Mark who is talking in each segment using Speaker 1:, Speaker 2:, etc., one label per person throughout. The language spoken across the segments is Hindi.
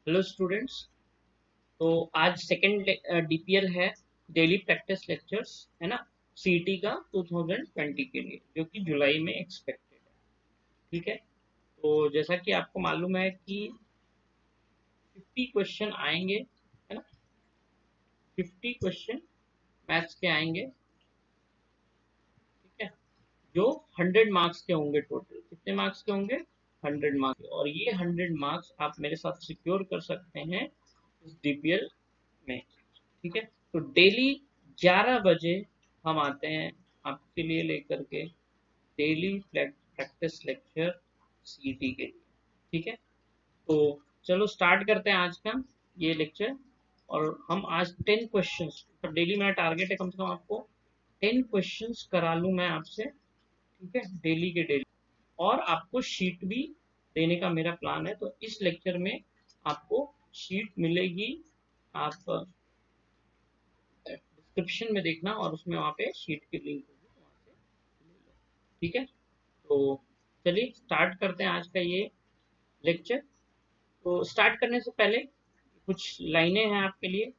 Speaker 1: Hello students. तो आज सेकंड डीपीएल है, डेली प्रैक्टिस लेक्चर्स, है ना। सीटी का 2020 के लिए, जो कि जुलाई में एक्सपेक्टेड है। ठीक है। तो जैसा कि आपको मालूम है कि 50 क्वेश्चन आएंगे, है ना। 50 क्वेश्चन मैथ्स के आएंगे। ठीक है। जो 100 मार्क्स के होंगे। टोटल कितने मार्क्स के होंगे? 100 मार्क्स। और ये 100 मार्क्स आप मेरे साथ सिक्योर कर सकते हैं इस डीपीएल में। ठीक है। तो डेली 11 बजे हम आते हैं आपके लिए लेकर के डेली प्रैक्टिस लेक्चर सीटी के लिए। ठीक है। तो चलो स्टार्ट करते हैं आज का ये लेक्चर। और हम आज 10 क्वेश्चंस, तो डेली मेरा टारगेट है कम से कम आपको 10 क्वेश्चंस करा लूँ मैं आपसे। ठीक है, डेली के डेली। और आपको शीट भी देने का मेरा प्लान है। तो इस लेक्चर में आपको शीट मिलेगी। आप डिस्क्रिप्शन में देखना और उसमें वहाँ पे शीट की लिंक होगी, वहाँ से ले लो। ठीक है। तो चलिए स्टार्ट करते हैं आज का ये लेक्चर। तो स्टार्ट करने से पहले कुछ लाइनें हैं आपके लिए।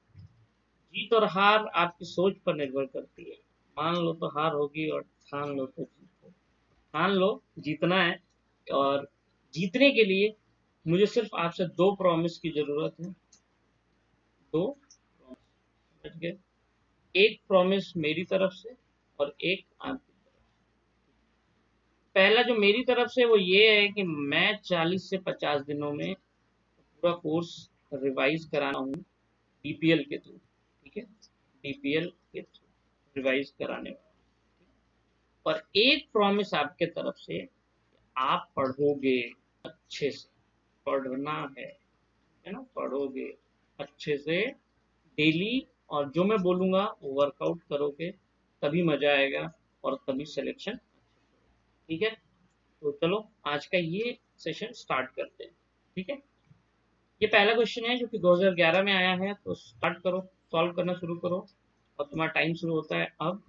Speaker 1: जीत और हार आपकी सोच पर निर्भर करती है। मान लो तो हार होगी और ठान लो तो जीत होगी। ठान लो जीतना है। और जीतने के लिए मुझे सिर्फ आपसे दो प्रॉमिस की जरूरत है। दो promise, समझ गए? एक प्रॉमिस मेरी तरफ से और एक आपकी। पहला जो मेरी तरफ से वो ये है कि मैं 40 से 50 दिनों में पूरा कोर्स रिवाइज कराना हूँ डीपीएल के थ्रू। ठीक है, डीपीएल के थ्रू रिवाइज कराने वाला। और एक प्रॉमिस आपके तरफ से, आप पढ़ोगे अच्छे से। पढ़ना है ना, पढ़ोगे अच्छे से डेली। और जो मैं बोलूँगा वो वर्कआउट करोगे, तभी मजा आएगा और तभी सिलेक्शन। ठीक है। तो चलो आज का ये सेशन स्टार्ट करते हैं। ठीक है। ये पहला क्वेश्चन है जो कि 2011 में आया है। तो स्टार्ट करो, सॉल्व करना शुरू करो। और तुम्हारा टाइम शुरू होता है अब।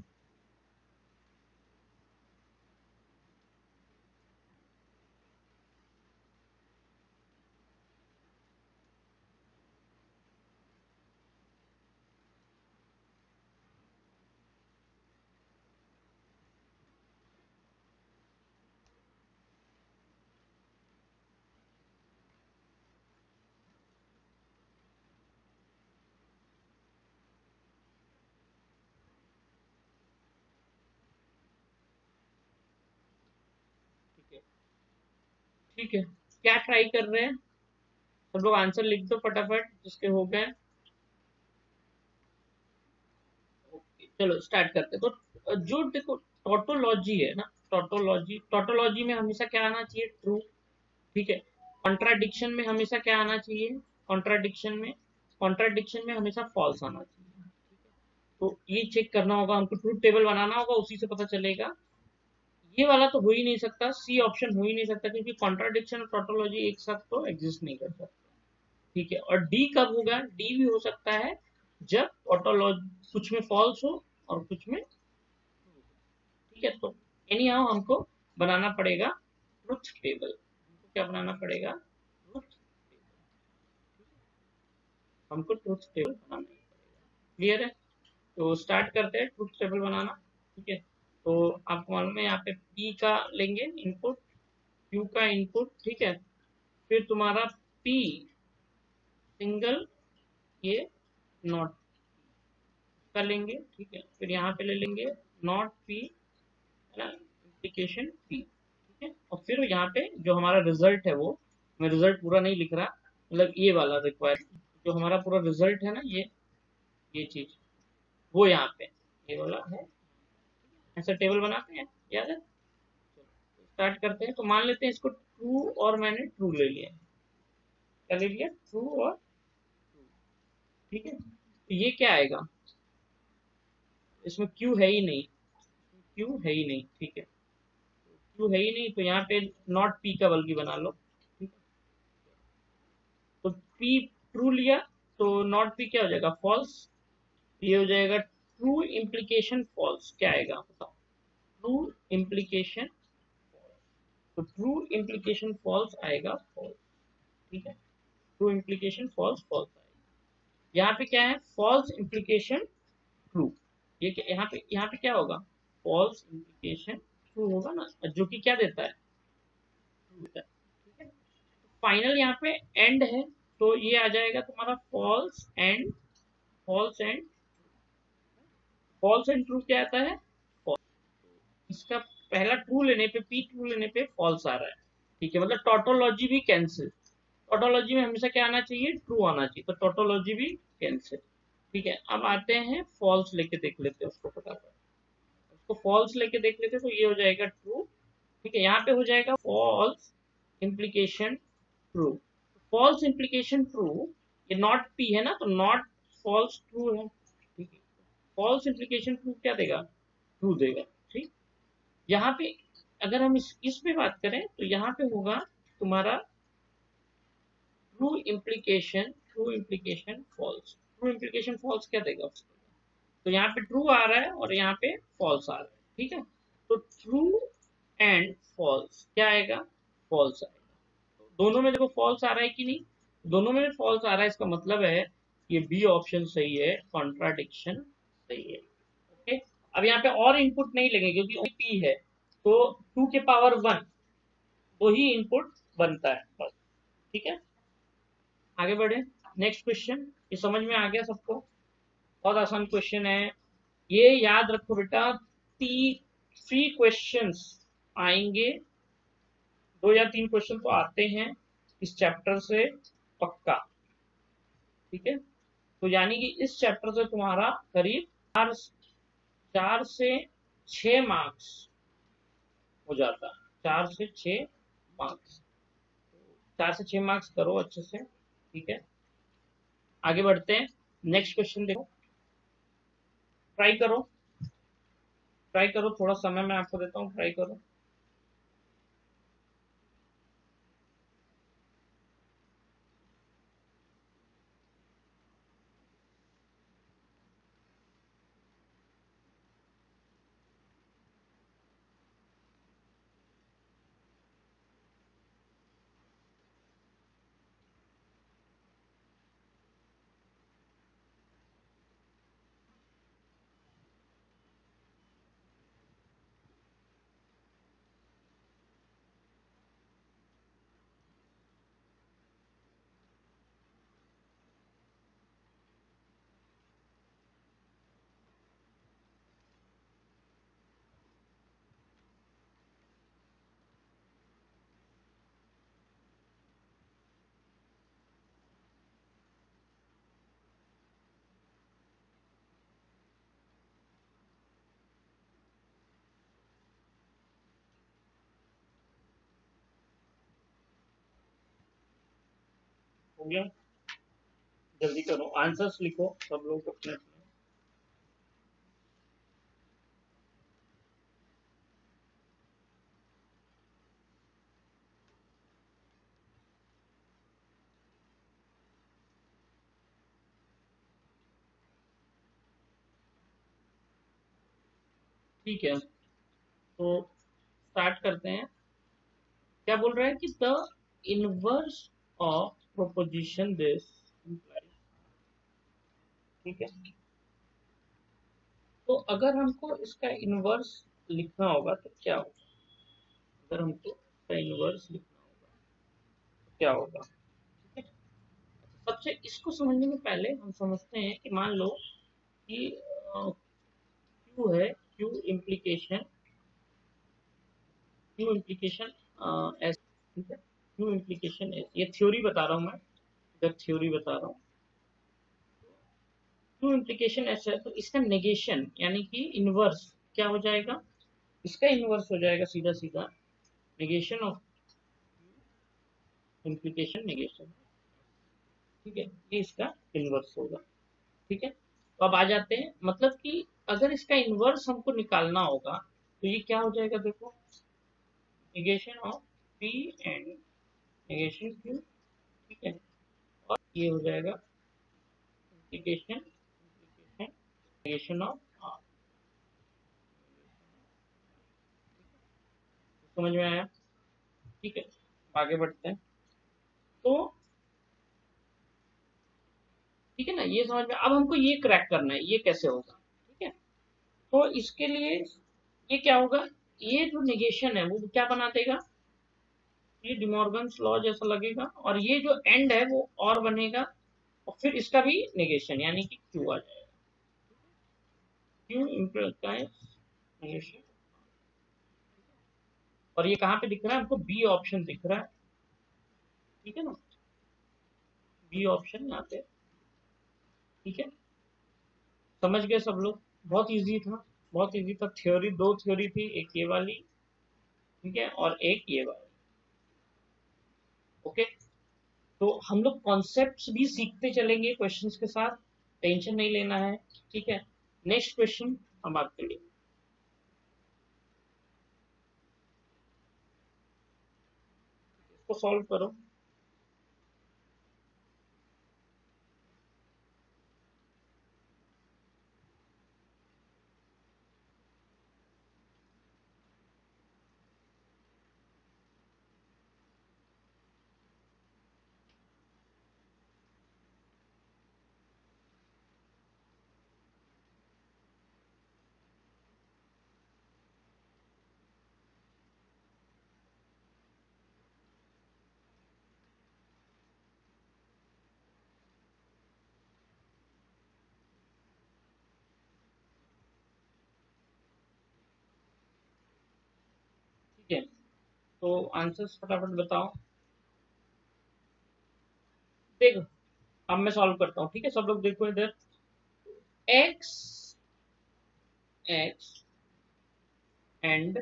Speaker 1: ठीक है। ठीक है, क्या ट्राई कर रहे हैं? सब लोग आंसर लिख दो फटाफट जिसके हो गए। ओके, चलो स्टार्ट करते हैं। तो जो देखो टोटोलॉजी है ना, टोटोलॉजी में हमेशा क्या आना चाहिए? ट्रू। ठीक है। कॉन्ट्राडिक्शन में हमेशा क्या आना चाहिए? कॉन्ट्राडिक्शन में हमेशा फॉल्स आना चाहिए। तो ये चेक करना होगा हमको, ट्रूथ टेबल बनाना होगा, उसी से पता चलेगा। ये वाला तो हो ही नहीं सकता, सी ऑप्शन हो ही नहीं सकता, क्योंकि कॉन्ट्राडिक्शन और टोटोलॉजी एक साथ तो एग्जिस्ट नहीं कर सकता। ठीक है। और डी कब होगा? डी भी हो सकता है जब टोटोलॉजी कुछ में फॉल्स हो और कुछ में। ठीक है। तो एनी हाउ हमको बनाना पड़ेगा ट्रुथ टेबल। क्या बनाना पड़ेगा? ट्रुथ। हमको ट्रुथ टेबल बनाना पड़ेगा। क्लियर है? तो स्टार्ट करते हैं ट्रुथ टेबल बनाना। ठीक है। तो आपको मालूम है यहाँ पे पी का लेंगे इनपुट, क्यू का इनपुट। ठीक है। फिर तुम्हारा पी सिंगल, ये नॉट का लेंगे। ठीक है। फिर यहाँ पे ले लेंगे नॉट पी, है ना, इम्प्लीकेशन पी। ठीक है। और फिर यहाँ पे जो हमारा रिजल्ट है वो, मैं रिजल्ट पूरा नहीं लिख रहा, मतलब ये वाला रिक्वायर, जो हमारा पूरा रिजल्ट है ना, ये चीज वो यहाँ पे ये वाला है। ऐसा टेबल बनाते हैं, याद है? स्टार्ट करते हैं। तो मान लेते हैं इसको ट्रू, और मैंने ट्रू ले लिया। क्या ले लिया? ट्रू और ट्रू। ठीक है। तो ये क्या आएगा? इसमें क्यू है ही नहीं, क्यू है ही नहीं। ठीक है। क्यू है ही नहीं, तो यहाँ पे नॉट पी का बल्कि बना लो। ठीक है। तो पी ट्रू लिया, तो नॉट पी क्या हो जाएगा? फॉल्स। ये हो जाएगा ट्रू इम्प्लीकेशन फॉल्स। क्या आएगा बताओ? True implication. तो ट्रू इम्प्लीकेशन फॉल्स आएगा, फॉल्स। ठीक है। ट्रू इम्प्लीकेशन फॉल्स फॉल्स आएगा। यहाँ पे क्या है, फॉल्स इम्प्लीकेशन ट्रू। ये यहाँ पे क्या होगा, फॉल्स इम्प्लीकेशन ट्रू होगा ना, जो कि क्या देता है, ट्रू देता है। ठीक है, फाइनल यहाँ पे एंड है, तो ये आ जाएगा तुम्हारा false and, false and, false and true क्या आता है, इसका पहला ट्रू लेने पे, पी ट्रू लेने पे फॉल्स आ रहा है। ठीक है, मतलब टोटोलॉजी भी कैंसिल, टोटोलॉजी में हमेशा क्या आना चाहिए, ट्रू आना चाहिए, तो टोटोलॉजी भी कैंसिल। ठीक है, अब आते हैं फॉल्स लेके देख लेते हैं उसको, फटाफट उसको फॉल्स लेके देख लेते हैं, तो ये हो जाएगा ट्रू। ठीक है, यहाँ पे हो जाएगा false implication true, false implication true, ये नॉट पी है ना, तो नॉट फॉल्स ट्रू है। ठीक है, फॉल्स इम्प्लीकेशन ट्रू क्या देगा, ट्रू देगा। ठीक, यहाँ पे अगर हम इस पे बात करें तो यहाँ पे होगा तुम्हारा true implication false, true implication false क्या देगा उसको, तो यहाँ पे ट्रू आ रहा है और यहाँ पे फॉल्स आ रहा है। ठीक है, तो ट्रू एंड फॉल्स क्या आएगा, फॉल्स आएगा। दोनों में देखो फॉल्स आ रहा है कि नहीं, दोनों में फॉल्स आ रहा है, इसका मतलब है ये बी ऑप्शन सही है, कॉन्ट्राडिक्शन सही है। ओके, अब यहाँ पे और इनपुट नहीं लगे क्योंकि पी है, तो 2 के पावर 1 वही इनपुट बनता है बस। ठीक है, आगे बढ़े, नेक्स्ट क्वेश्चन, ये समझ में आ गया सबको, बहुत आसान क्वेश्चन है, ये याद रखो बेटा, 3 क्वेश्चंस आएंगे, 2 या 3 क्वेश्चन तो आते हैं इस चैप्टर से पक्का। ठीक है, तो यानी कि इस चैप्टर से तुम्हारा करीब 4 से 6 मार्क्स हो जाता है, 4 से 6 मार्क्स, 4 से 6 मार्क्स करो अच्छे से। ठीक है, आगे बढ़ते हैं, नेक्स्ट क्वेश्चन देखो, ट्राई करो, ट्राई करो, थोड़ा समय मैं आपको देता हूँ, ट्राई करो। हो गया, जल्दी करो, आंसर्स लिखो सब लोग अपने अपने। ठीक है, तो स्टार्ट करते हैं, क्या बोल रहा है कि the inverse of proposition this implies. ठीक है, तो अगर हमको इसका इनवर्स लिखना होगा तो क्या होगा, अगर हमको इसका इनवर्स लिखना होगा तो क्या होगा। ठीक है, सबसे इसको समझने में पहले हम समझते हैं कि मान लो कि क्यू है, Q implication, Q implication S. ठीक है, क्यू इम्प्लीकेशन एस, ये थ्योरी बता रहा हूँ मैं, इधर थ्योरी बता रहा हूँ। क्यू इम्प्लीकेशन एस है, तो इसका नेगेशन यानी कि इनवर्स क्या हो जाएगा, इसका इनवर्स हो जाएगा सीधा सीधा नेगेशन ऑफ इम्प्लीकेशन नेगेशन। ठीक है, ये इसका इनवर्स होगा। ठीक है, तो अब आ जाते हैं, मतलब कि अगर इसका इनवर्स हमको निकालना होगा तो ये क्या हो जाएगा, देखो, negation of P and negation Q. ठीक है, और ये हो जाएगा इम्प्लीकेशन नेगेशन ऑफ आर। समझ में आया। ठीक है, आगे बढ़ते हैं, तो ठीक है ना, ये समझ में। अब हमको ये क्रैक करना है, ये कैसे होगा, ठीक है। तो इसके लिए ये क्या होगा, ये जो निगेशन है वो क्या बना देगा, ये डिमॉर्गन्स लॉ जैसा लगेगा, और ये जो एंड है वो और बनेगा, और फिर इसका भी निगेशन यानी कि क्यू आ जाएगा। क्यू इम्प्लाइज निगेशन, और ये कहाँ पे दिख रहा है हमको, बी ऑप्शन दिख रहा है, ठीक है ना, बी ऑप्शन यहाँ पे, ठीक है। समझ गए सब लोग, बहुत इजी था, बहुत इजी था। थ्योरी, दो थ्योरी थी, एक ये वाली, ठीक है, और एक ये वाली, ओके। तो हम लोग कॉन्सेप्ट्स भी सीखते चलेंगे क्वेश्चंस के साथ, टेंशन नहीं लेना है, ठीक है। नेक्स्ट क्वेश्चन हम आपके लिए, इसको सॉल्व करो। ठीक है, तो आंसर्स फटाफट बताओ। देखो, अब मैं सॉल्व करता हूँ, ठीक है, सब लोग देखो इधर। एक्स, एक्स एंड,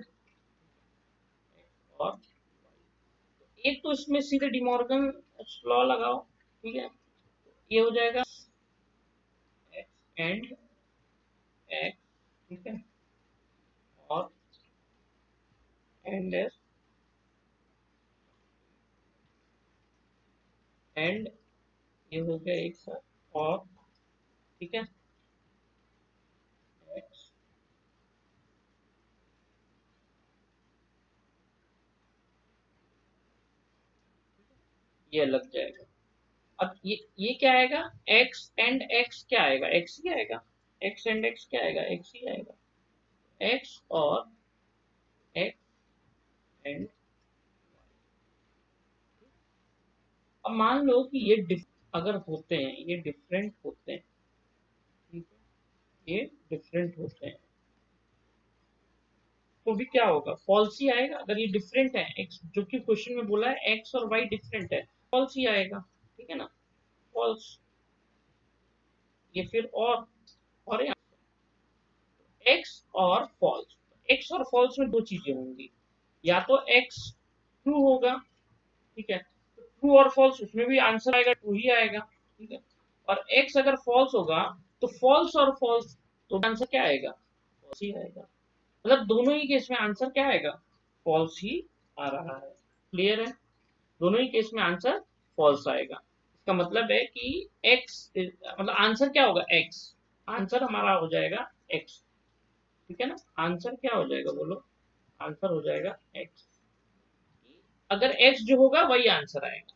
Speaker 1: और एक तो इसमें सीधे डिमॉर्गन लॉ लगाओ, ठीक है, ये हो जाएगा एक्स एंड एक्स, ठीक है, और एंड एस, एंड ये हो गया एक साथ, और ठीक है, एक्स, ये लग जाएगा। अब ये क्या आएगा, एक्स एंड एक्स क्या आएगा, एक्स ही आएगा, एक्स एंड एक्स क्या आएगा, एक्स ही आएगा, एक्स और एक्स एंड। अब मान लो कि ये अगर होते हैं, ये डिफरेंट होते हैं, ठीक है, ये डिफरेंट होते हैं, तो भी क्या होगा, फॉल्स ही आएगा। अगर ये डिफरेंट है, एक्स जो कि क्वेश्चन में बोला है एक्स और वाई डिफरेंट है, फॉल्स ही आएगा, ठीक है ना, फॉल्स। ये फिर और एक्स और फॉल्स, एक्स और फॉल्स में दो चीजें होंगी, या तो एक्स ट्रू होगा, ठीक है, ट्रू और फॉल्स उसमें भी आंसर आएगा ट्रू ही आएगा, ठीक है, और एक्स अगर फॉल्स होगा तो फॉल्स और फॉल्स, तो आंसर क्या आएगा, फॉल्स ही आएगा। मतलब दोनों ही केस में आंसर क्या आएगा, फॉल्स ही आ रहा है। क्लियर है, दोनों ही केस में आंसर फॉल्स आएगा। इसका मतलब है कि एक्स मतलब आंसर क्या होगा, एक्स, आंसर हमारा हो जाएगा एक्स, ठीक है ना, आंसर क्या हो जाएगा बोलो, आंसर हो जाएगा एक्स। अगर एक्स जो होगा वही आंसर आएगा,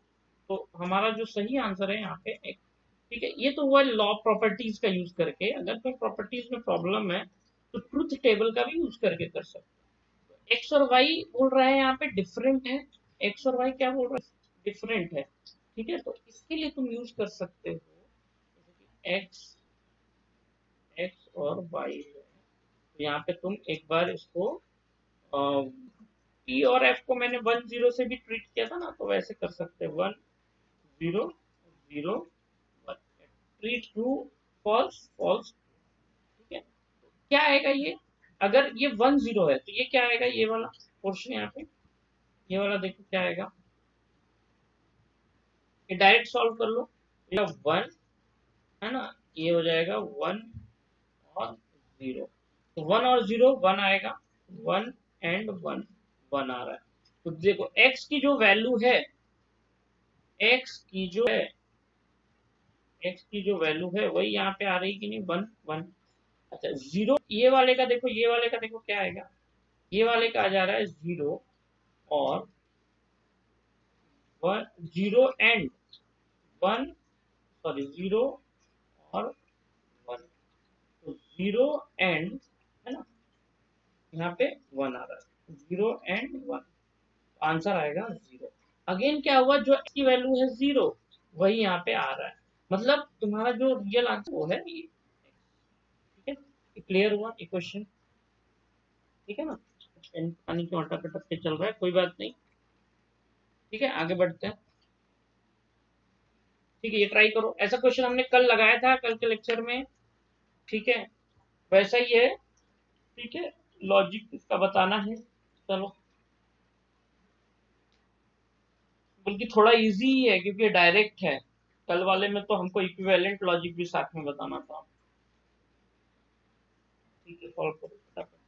Speaker 1: तो हमारा जो सही आंसर है यहाँ पे एक्स, ठीक है। ये तो हुआ लॉ प्रॉपर्टीज का यूज करके। अगर कोई प्रॉपर्टीज में प्रॉब्लम है तो ट्रुथ टेबल का भी यूज करके कर सकते हैं। एक्स और वाई बोल रहा है यहाँ पे डिफरेंट है, एक्स और वाई क्या बोल रहा है, डिफरेंट है, ठीक है। तो इसके लिए तुम यूज कर सकते हो एक्स, एक्स और वाई है, तो यहाँ पे तुम एक बार इसको पी और एफ को मैंने 1 0 से भी ट्रीट किया था ना, तो वैसे कर सकते हैं 1 0 0 1, ट्रीट ट्रू फॉल्स फॉल्स, ठीक है। क्या आएगा ये, अगर ये 1 0 है तो ये क्या आएगा, ये वाला पोर्शन यहाँ पे, ये वाला देखो क्या आएगा, ये डायरेक्ट सॉल्व कर लो, ये 1 है ना, ये हो जाएगा 1 और 0, तो 1 और 0 1 आएगा, 1 एंड 1 आ रहा है। तो देखो x की जो वैल्यू है, x की जो है, x की जो वैल्यू है वही यहाँ पे आ रही कि नहीं, 1 1। अच्छा 0, ये वाले का देखो, ये वाले का देखो क्या आएगा, ये वाले का आ जा रहा है 0 और 1 0 एंड 1, सॉरी 0 और 1, तो 0 एंड, है ना, यहाँ पे 1 आ रहा है, 0 एंड 1, आंसर आएगा 0। अगेन क्या हुआ, जो x की वैल्यू है 0 वही यहाँ पे आ रहा है, मतलब तुम्हारा जो रियल आंसर वो है ये। ठीक है, क्लियर हुआ इक्वेशन? ठीक है ना, पानी क्यों अटक अटक के चल रहा है, कोई बात नहीं। ठीक है, आगे बढ़ते हैं। ठीक है, ये ट्राई करो, ऐसा क्वेश्चन हमने कल लगाया था, कल के लेक्चर में। ठीक है, वैसा ही है। ठीक है, लॉजिक इसका बताना है। चलो, बल्कि थोड़ा इजी ही है क्योंकि डायरेक्ट है। कल वाले में तो हमको इक्विवेलेंट लॉजिक भी साथ में बताना था। ठीक है, सॉल्व करो फटाफट,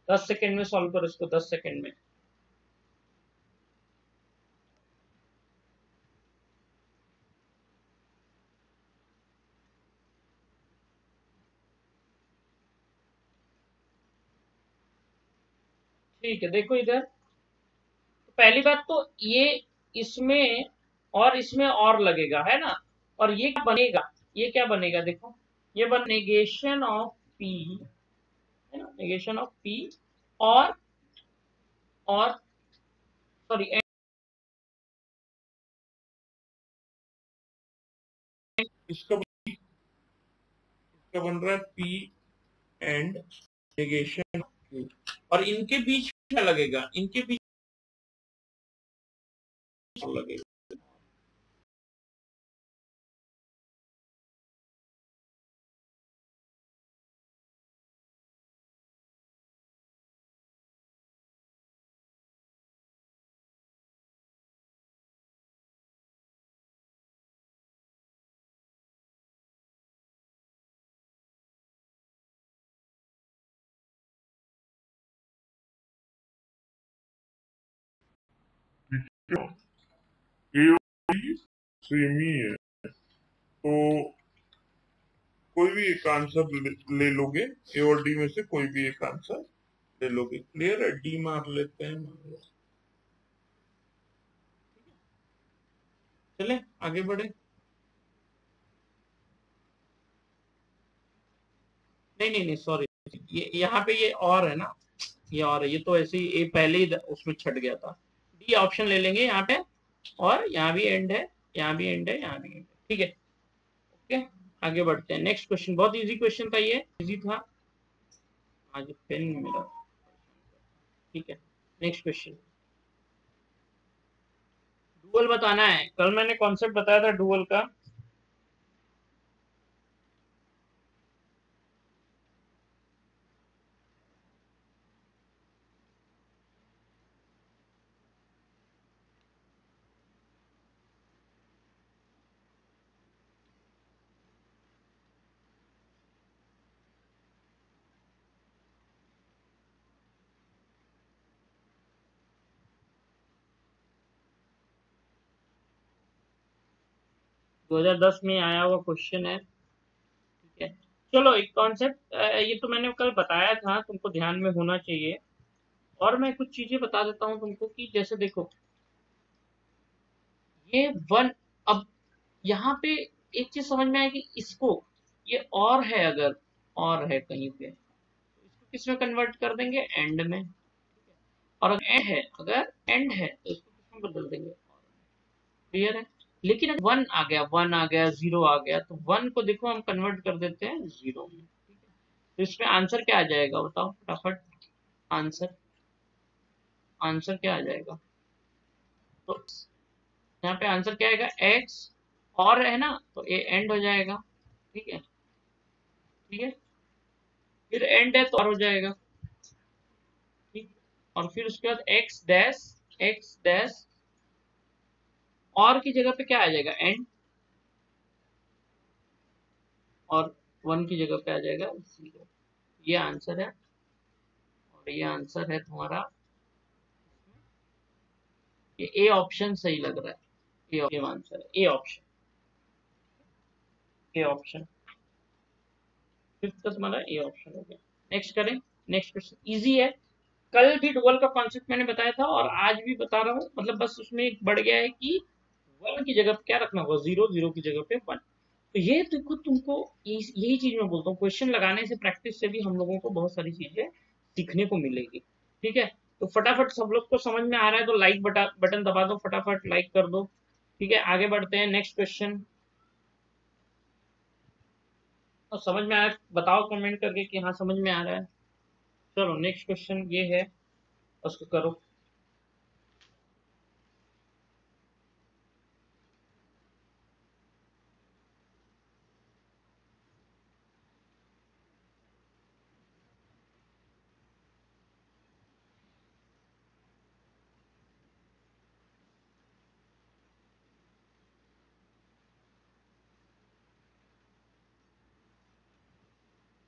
Speaker 1: 10 सेकेंड में सॉल्व करो इसको, 10 सेकेंड में। ठीक है, देखो इधर, तो पहली बात तो ये इसमें और इसमें और लगेगा, है ना, और ये क्या बनेगा, ये क्या बनेगा, देखो ये बन नेगेशन ऑफ पी, है ना, नेगेशन ऑफ पी, और और सॉरी, इसका बन रहा है पी एंड नेगेशन, और इनके बीच क्या लगेगा, इनके बीच लगेगा, ए और डी सेम ही है, तो कोई भी एक आंसर ले लोगे, ए और डी में से कोई भी एक आंसर ले लोगे। क्लियर है, डी मार लेते हैं, चले आगे बढ़े। नहीं नहीं नहीं, सॉरी, ये यहाँ पे ये और है ना, ये और है, ये तो ऐसे ही ये पहले ही उसमें छट गया था। डी ऑप्शन ले लेंगे यहाँ पे, और यहाँ भी एंड है, यहाँ भी एंड है, यहाँ भी एंड है। ठीक है, ओके, आगे बढ़ते हैं। नेक्स्ट क्वेश्चन, बहुत इजी क्वेश्चन था, ये इजी था, आज पेन मेरा। ठीक है, नेक्स्ट क्वेश्चन, डुअल बताना है। कल मैंने कॉन्सेप्ट बताया था डुअल का। दो 2010 में आया हुआ क्वेश्चन है। ठीक है, चलो एक कॉन्सेप्ट, ये तो मैंने कल बताया था, तुमको ध्यान में होना चाहिए। और मैं कुछ चीजें बता देता हूँ तुमको, कि जैसे देखो ये 1, अब यहाँ पे एक चीज समझ में आएगी, इसको ये और है, अगर और है कहीं पे तो इसको किस में कन्वर्ट कर देंगे, एंड में। और अगर एंड है, तो इसको किस में बदल देंगे, क्लियर है। लेकिन अगर 1 आ गया, 0 आ गया, तो 1 को देखो हम कन्वर्ट कर देते हैं 0 में। तो इसमें आंसर क्या आ जाएगा, बताओ फटाफट, आंसर आंसर क्या आ जाएगा, तो यहाँ पे आंसर क्या आएगा, x, और है ना, तो ये एंड हो जाएगा। ठीक है, ठीक है, फिर एंड है तो और हो जाएगा। ठीक, और फिर उसके बाद एक्स डैश, और की जगह पे क्या आ जाएगा, एंड, और 1 की जगह पे आ जाएगा 0। ये आंसर है, और ये आंसर है तुम्हारा, ये ए ऑप्शन सही लग रहा है, ये आंसर है, A option, A option, fifth का तुम्हारा ए ऑप्शन हो गया। नेक्स्ट करें, नेक्स्ट क्वेश्चन इजी है, कल भी डुअल का कॉन्सेप्ट मैंने बताया था, और आज भी बता रहा हूँ, मतलब बस उसमें एक बढ़ गया है कि 1 की जगह पे क्या रखना होगा, 0, 0 की जगह पे 1। तो ये देखो तुमको यही चीज मैं बोलता हूँ, क्वेश्चन लगाने से प्रैक्टिस से भी हम लोगों को बहुत सारी चीजें सीखने को मिलेगी। ठीक है, तो फटाफट सब लोग को समझ में आ रहा है तो लाइक बटन दबा दो, फटाफट लाइक कर दो। ठीक है, आगे बढ़ते हैं नेक्स्ट क्वेश्चन। तो समझ में आया बताओ कमेंट करके कि हाँ समझ में आ रहा है। चलो नेक्स्ट क्वेश्चन ये है, उसको करो।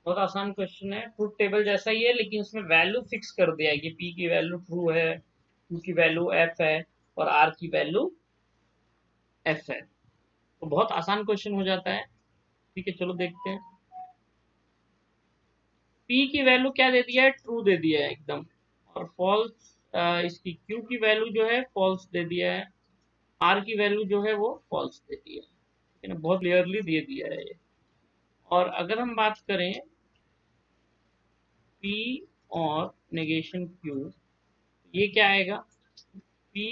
Speaker 1: बहुत आसान क्वेश्चन है, ट्रूथ टेबल जैसा ही है, लेकिन उसमें वैल्यू फिक्स कर दिया है कि पी की वैल्यू ट्रू है, क्यू की वैल्यू एफ है, और आर की वैल्यू एफ है। तो बहुत आसान क्वेश्चन हो जाता है। ठीक है, चलो देखते हैं। पी की वैल्यू क्या दे दिया है, ट्रू दे दिया है एकदम, और फॉल्स इसकी क्यू की वैल्यू जो है फॉल्स दे दिया है, आर की वैल्यू जो है वो फॉल्स दे दिया है। ठीक है ना, बहुत क्लियरली दे दिया है ये। और अगर हम बात करें पी और नेगेशन क्यू, ये क्या आएगा, पी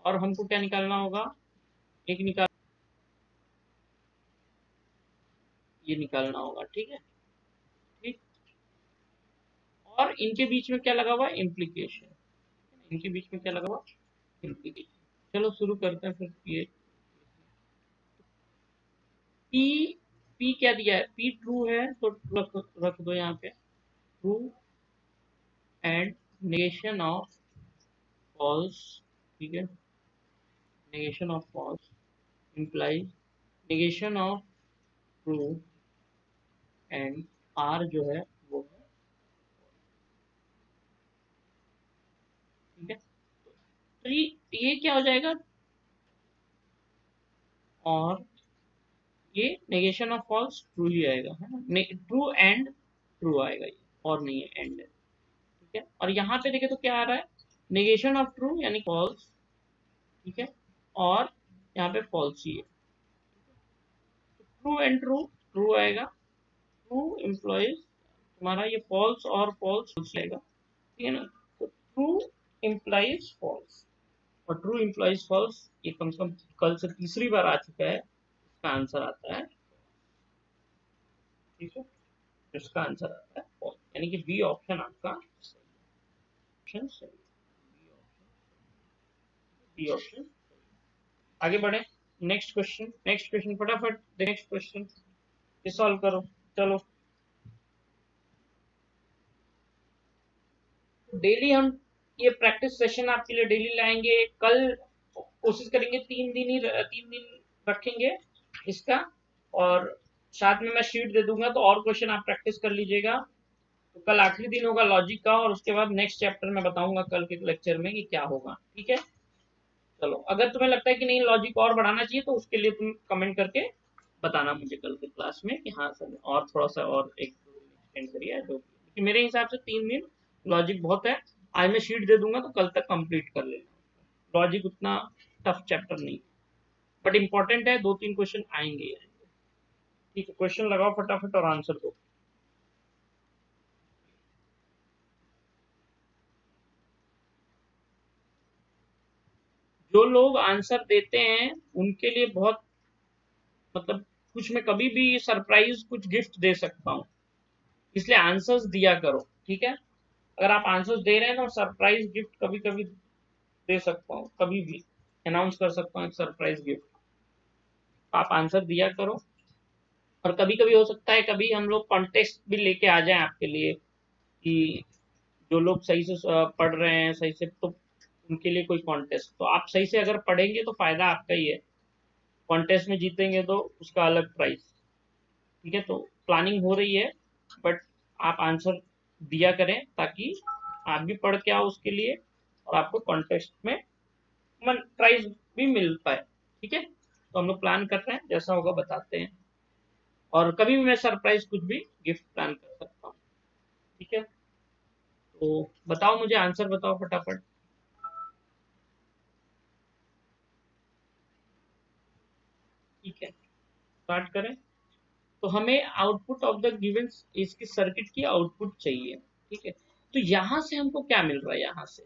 Speaker 1: और हमको क्या निकालना होगा, एक निकाल, ये निकालना होगा। ठीक है, ठीक। और इनके बीच में क्या लगा हुआ है, इम्प्लीकेशन, इनके बीच में क्या लगा हुआ, इम्प्लीकेशन। चलो शुरू करते हैं फिर। ये पी, पी क्या दिया है, पी ट्रू है तो रख दो यहाँ पे true, and negation of false. ठीक है, negation of false implies negation of true, and or जो है वो है। ठीक है, तो ये क्या हो जाएगा, और ये नेगेशन ऑफ फॉल्स ट्रू ही आएगा, है ना, ट्रू एंड ट्रू आएगा ये, और नहीं है एंड है। ठीक है, और यहाँ पे देखे तो क्या आ रहा है, नेगेशन ऑफ ट्रू यानी फॉल्स। ठीक है, और यहाँ पे फॉल्स ही है। ट्रू एंड ट्रू, ट्रू आएगा, ट्रू इम्प्लॉइज तुम्हारा ये फॉल्स, और फॉल्स आएगा। ठीक है ना, तो ट्रू इम्प्लाइज फॉल्स, और ट्रू इम्प्लॉइज फॉल्स, ये कम से कम कल से तीसरी बार आ चुका है। इसका आंसर आता है, ठीक है, इसका आंसर आता है फॉल्स, यानी कि बी ऑप्शन आपका ऑप्शन सही, बी ऑप्शन। आगे बढ़े, नेक्स्ट क्वेश्चन, नेक्स्ट क्वेश्चन फटाफट, नेक्स्ट क्वेश्चन ये सॉल्व करो। चलो, डेली हम ये प्रैक्टिस सेशन आपके लिए डेली लाएंगे। कल कोशिश करेंगे 3 दिन ही, 3 दिन रखेंगे इसका, और साथ में मैं शीट दे दूंगा, तो और क्वेश्चन आप प्रैक्टिस कर लीजिएगा। तो कल आखिरी दिन होगा लॉजिक का, और उसके बाद नेक्स्ट चैप्टर में बताऊंगा कल के लेक्चर में कि क्या होगा। ठीक है, चलो अगर तुम्हें लगता है कि नहीं लॉजिक और बढ़ाना चाहिए, तो उसके लिए तुम कमेंट करके बताना मुझे कल के क्लास में कि हाँ सर और थोड़ा सा और एक एक्सटेंड करिए, जो कि मेरे हिसाब से 3 दिन लॉजिक बहुत है। आज मैं शीट दे दूंगा तो कल तक कंप्लीट कर लेना। लॉजिक उतना टफ चैप्टर नहीं, बट इंपॉर्टेंट है, 2-3 क्वेश्चन आएंगे। ठीक है, क्वेश्चन लगाओ फटाफट और आंसर दो। जो लोग आंसर देते हैं उनके लिए बहुत, मतलब कुछ मैं कभी भी सरप्राइज कुछ गिफ्ट दे सकता हूँ, इसलिए आंसर्स दिया करो। ठीक है, अगर आप आंसर्स दे रहे हैं तो सरप्राइज गिफ्ट कभी कभी दे सकता हूँ, कभी भी अनाउंस कर सकता हूँ एक सरप्राइज गिफ्ट। आप आंसर दिया करो, और कभी कभी हो सकता है कभी हम लोग कॉन्टेस्ट भी लेके आ जाएं आपके लिए, कि जो लोग सही से पढ़ रहे हैं सही से, तो उनके लिए कोई कॉन्टेस्ट, तो आप सही से अगर पढ़ेंगे तो फायदा आपका ही है, कॉन्टेस्ट में जीतेंगे तो उसका अलग प्राइस। ठीक है, तो प्लानिंग हो रही है, बट आप आंसर दिया करें ताकि आप भी पढ़ के आओ उसके लिए, और आपको कॉन्टेस्ट में प्राइज भी मिल पाए। ठीक है, तो हम लोग प्लान कर रहे हैं, जैसा होगा बताते हैं, और कभी भी मैं सरप्राइज कुछ भी गिफ्ट प्लान कर सकता हूँ। ठीक है, तो बताओ मुझे आंसर बताओ फटाफट। ठीक है, स्टार्ट करें तो हमें आउटपुट ऑफ द गिवन इसकी सर्किट की आउटपुट चाहिए। ठीक है, तो यहां से हमको क्या मिल रहा है, यहां से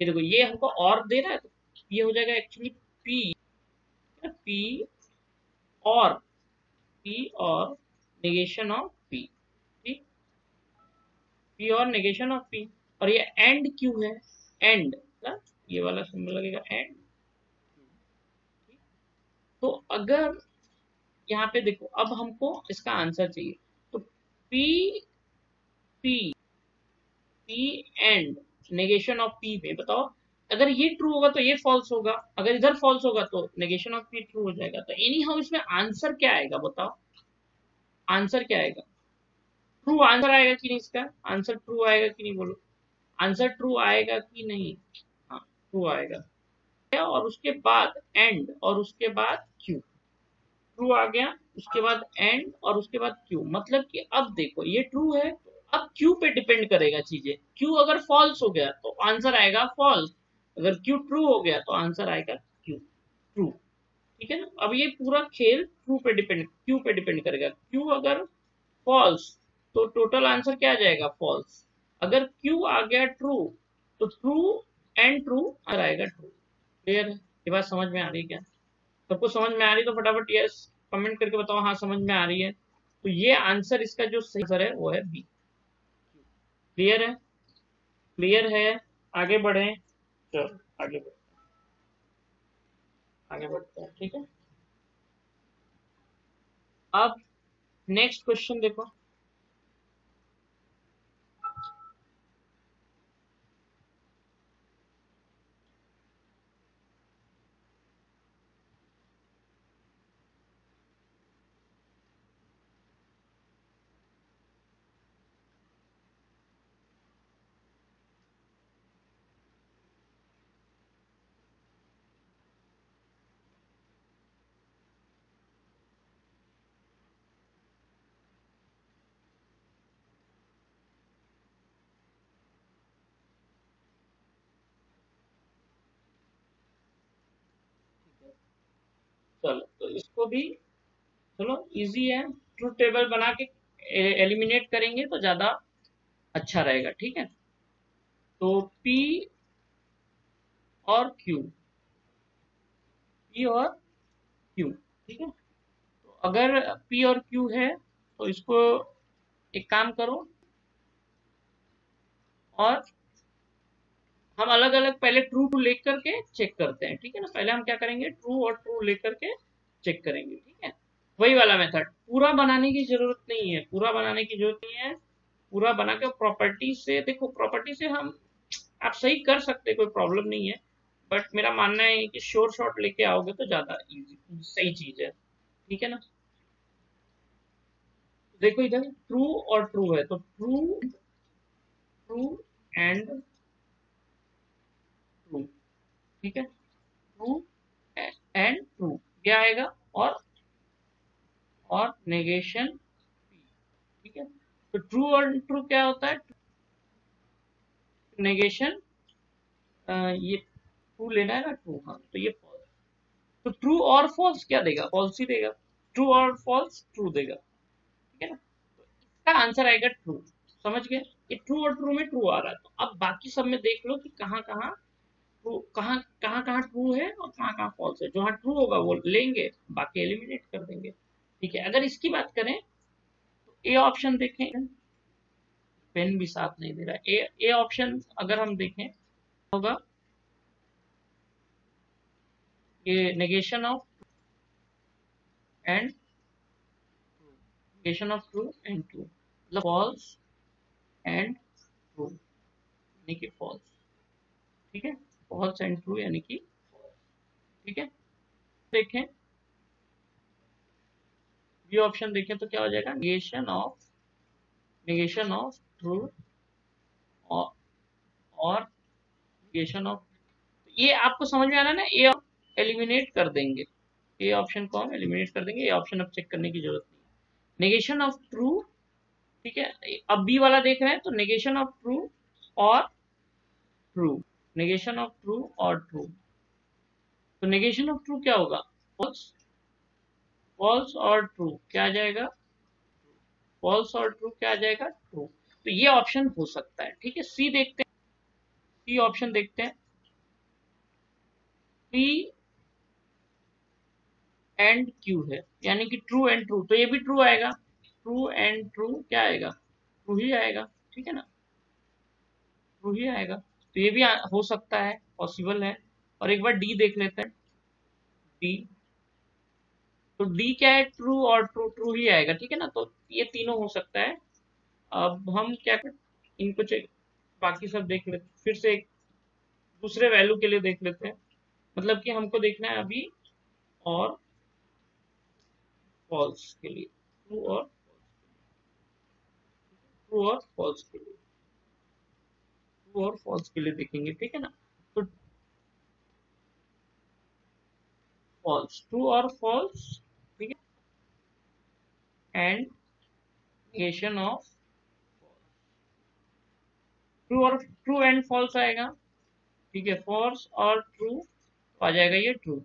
Speaker 1: ये देखो, ये हमको और दे रहा है, तो ये हो जाएगा एक्चुअली पी, पी और पी और नेगेशन ऑफ पी। ठीक, पी और नेगेशन ऑफ पी, और ये एंड क्यू है, एंड ये वाला सिंबल लगेगा एंड। तो अगर यहाँ पे देखो, अब हमको इसका आंसर चाहिए, तो P P P and negation of P में बताओ, अगर ये ट्रू होगा तो ये फॉल्स होगा, अगर इधर फॉल्स होगा तो नेगेशन ऑफ पी ट्रू हो जाएगा। तो एनी हाउ इसमें आंसर क्या आएगा बताओ, आंसर क्या आएगा, ट्रू आंसर आएगा कि नहीं, इसका आंसर ट्रू आएगा कि नहीं, बोलो आंसर ट्रू आएगा कि नहीं। हाँ, ट्रू आएगा। और उसके बाद एंड और उसके बाद क्यू, ट्रू आ गया, उसके बाद एंड और उसके बाद क्यू, मतलब कि अब देखो ये ट्रू है, अब क्यू पे डिपेंड करेगा चीजें। क्यू अगर फॉल्स हो गया तो आंसर आएगा फॉल्स, अगर क्यू ट्रू हो गया तो आंसर आएगा क्यू ट्रू। ठीक है ना, अब ये पूरा खेल ट्रू पे डिपेंड, क्यू पे डिपेंड करेगा। क्यू अगर फॉल्स तो टोटल आंसर क्या आ जाएगा, फॉल्स। अगर क्यू आ गया ट्रू तो ट्रू एंड ट्रू आएगा ट्रू। क्लियर है, ये बात समझ में आ रही है क्या, सबको समझ में आ रही है तो फटाफट यस कमेंट करके बताओ, हाँ समझ में आ रही है। तो ये आंसर, इसका जो सही आंसर है वो है बी। क्लियर है, क्लियर है, आगे बढ़े, चलो आगे बढ़े, आगे बढ़ते हैं। ठीक है, अब नेक्स्ट क्वेश्चन देखो, चलो तो इसको भी, चलो इजी है, ट्रूथ टेबल बना के एलिमिनेट करेंगे तो ज्यादा अच्छा रहेगा। ठीक है, तो P और Q, P और Q, ठीक है, तो अगर P और Q है तो इसको एक काम करो, और हम अलग अलग पहले ट्रू टू लेकर के चेक करते हैं। ठीक है ना, पहले हम क्या करेंगे, ट्रू और ट्रू लेकर के चेक करेंगे। ठीक है, वही वाला मेथड, पूरा बनाने की जरूरत नहीं है, पूरा बनाने की जरूरत नहीं है। पूरा बना के प्रॉपर्टी से देखो, प्रॉपर्टी से हम आप सही कर सकते, कोई प्रॉब्लम नहीं है, बट मेरा मानना है कि श्योर शॉट लेके आओगे तो ज्यादा इजी सही चीज है। ठीक है ना, देखो इधर ट्रू और ट्रू है, तो ट्रू ट्रू एंड ट्रू। ठीक है, ट्रू एंड ट्रू क्या आएगा, और नेगेशन पी। ठीक है, तो ट्रू और ट्रू क्या होता है, नेगेशन, ये ट्रू लेना है ना, ट्रू, हाँ तो ये फॉल्स, तो ट्रू और फॉल्स क्या देगा, फॉल्स ही देगा, ट्रू और फॉल्स ट्रू देगा। ठीक है ना, तो इसका आंसर आएगा ट्रू। समझ गए, ये ट्रू और ट्रू में ट्रू आ रहा है, तो अब बाकी सब में देख लो कि कहाँ कहाँ ट्रू, कहाँ कहाँ कहाँ ट्रू है और कहाँ कहाँ फॉल्स है। जहाँ ट्रू होगा वो लेंगे, बाकी एलिमिनेट कर देंगे। ठीक है, अगर इसकी बात करें तो ए ऑप्शन देखें, पेन भी साथ नहीं दे रहा है, ए ऑप्शन अगर हम देखें होगा ये negation of and negation of true and true, मतलब फॉल्स एंड ट्रू यानी कि फॉल्स। ठीक है, फॉल्स एंड ट्रू यानी कि, ठीक है, देखें ये ऑप्शन देखें तो क्या हो जाएगा, नेगेशन ऑफ ट्रू और नेगेशन ऑफ, ये आपको समझ में आ रहा है ना, ये एलिमिनेट कर देंगे, ये ऑप्शन को हम एलिमिनेट कर देंगे, ये ऑप्शन अब चेक करने की जरूरत नहीं। नेगेशन ऑफ ट्रू, ठीक है, अब बी वाला देख रहे हैं तो नेगेशन ऑफ ट्रू और ट्रू, नेगेशन ऑफ ट्रू और ट्रू, तो नेगेशन ऑफ ट्रू क्या होगा, फॉल्स, फॉल्स और ट्रू क्या आ जाएगा, फॉल्स और ट्रू क्या आ जाएगा, ट्रू। तो ये ऑप्शन हो सकता है। ठीक है, सी देखते हैं, सी ऑप्शन देखते हैं, पी एंड क्यू है, यानी कि ट्रू एंड ट्रू, तो ये भी ट्रू आएगा, ट्रू एंड ट्रू क्या आएगा, ट्रू ही आएगा। ठीक है ना, ट्रू ही आएगा। तो ये भी हो सकता है, पॉसिबल है। और एक बार डी देख लेते हैं, डी, तो डी क्या है, ट्रू और ट्रू, ट्रू ही आएगा। ठीक है ना, तो ये तीनों हो सकता है। अब हम क्या कर, इनको चेक, बाकी सब देख लेते, फिर से एक दूसरे वैल्यू के लिए देख लेते हैं। मतलब कि हमको देखना है अभी और फॉल्स के लिए, ट्रू और फॉल्स के लिए, ट्रू और फॉल्स के लिए देखेंगे। ठीक है ना, तो फॉल्स, ट्रू और फॉल्स, ठीक है, एंड नेगेशन ऑफ, ट्रू और ट्रू एंड फॉल्स आएगा। ठीक है, फॉल्स और ट्रू आ जाएगा ये ट्रू।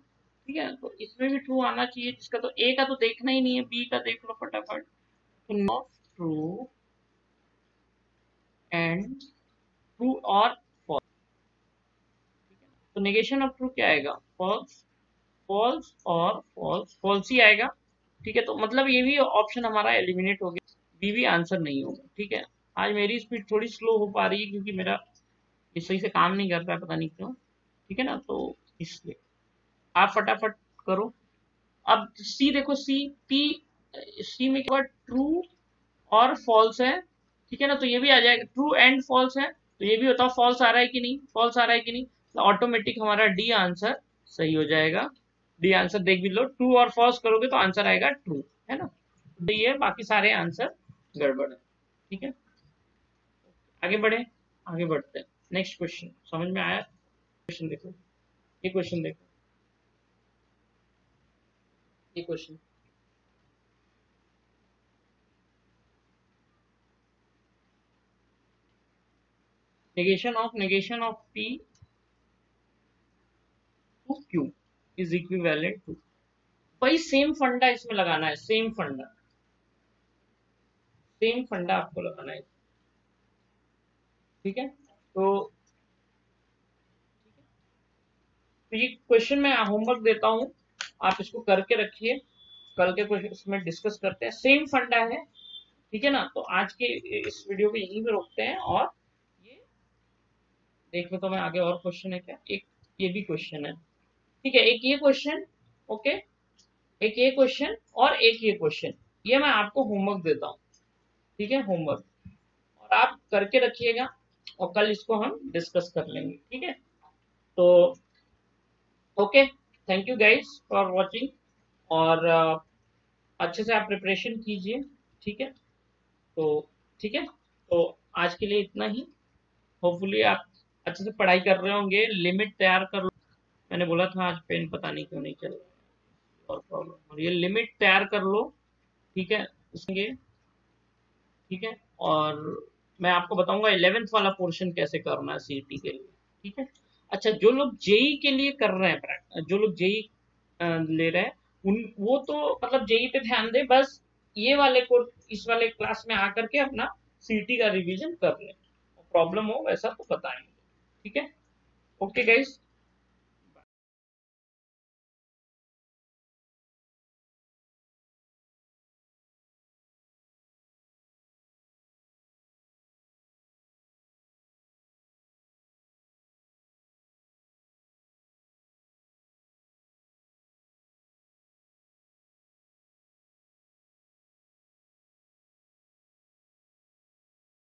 Speaker 1: ठीक है, तो इसमें भी ट्रू आना चाहिए, जिसका तो ए का तो देखना ही नहीं है, बी का देख लो फटाफट। तो नॉट ट्रू एंड ट्रू और फॉल्स। तो नेगेशन ऑफ ट्रू क्या आएगा, फॉल्स, फॉल्स और फॉल्स, फॉल्स ही आएगा। ठीक है, तो मतलब ये भी ऑप्शन हमारा एलिमिनेट हो गया, बी भी आंसर नहीं होगा। ठीक है, आज मेरी स्पीड थोड़ी स्लो हो पा रही है क्योंकि मेरा ये सही से काम नहीं कर रहा है, पता नहीं क्यों। ठीक है ना, तो इसलिए आप फटाफट करो। अब सी देखो, सी पी, सी में क्या ट्रू और फॉल्स है। ठीक है ना, तो ये भी आ जाएगा, ट्रू एंड फॉल्स है, तो ये भी होता है फॉल्स आ रहा है कि नहीं, फॉल्स आ रहा है कि नहीं, तो ऑटोमेटिक हमारा डी आंसर सही हो जाएगा। डी आंसर देख भी लो, ट्रू और फॉल्स करोगे तो आंसर आएगा ट्रू, है ना, डी है, बाकी सारे आंसर गड़बड़ है। ठीक है, आगे बढ़े, आगे बढ़ते हैं। नेक्स्ट क्वेश्चन समझ में आया, क्वेश्चन देखो, ये क्वेश्चन देखो, ये question, negation of p to q is equivalent to, भाई सेम फंडा इसमें लगाना है, सेम फंडा, सेम फंडा आपको लगाना है। ठीक है, तो ये क्वेश्चन मैं होमवर्क देता हूँ, आप इसको करके रखिए, कल के क्वेश्चन इसमें डिस्कस करते हैं, सेम फंडा है। ठीक है ना, तो आज के इस वीडियो को यहीं पे रोकते हैं, और ये देख लो तो मैं आगे और क्वेश्चन है क्या, एक ये भी क्वेश्चन है। ठीक है, एक ये क्वेश्चन, ओके, एक ये क्वेश्चन और एक ये क्वेश्चन, ये मैं आपको होमवर्क देता हूँ। ठीक है, होमवर्क, और आप करके रखिएगा, और कल इसको हम डिस्कस कर लेंगे। ठीक है, तो okay, thank you guys for watching, और अच्छे से आप प्रिपरेशन कीजिए। ठीक है, तो ठीक है, तो आज के लिए इतना ही। होपफुली आप अच्छे से पढ़ाई कर रहे होंगे, लिमिट तैयार कर लो, मैंने बोला था आज पेन पता नहीं क्यों नहीं चल रहा और प्रॉब्लम, और ये लिमिट तैयार कर लो। ठीक है, इसमें, ठीक है, और मैं आपको बताऊंगा 11th वाला पोर्शन कैसे करना है सीईटी के लिए। ठीक है, अच्छा, जो लोग जेई के लिए कर रहे हैं, जो लोग जेई ले रहे हैं, उन वो तो मतलब जेई पे ध्यान दे, बस ये वाले को इस वाले क्लास में आकर के अपना सीईटी का रिवीजन कर ले, प्रॉब्लम हो वैसा तो बताएंगे। ठीक है, ओके गाइस।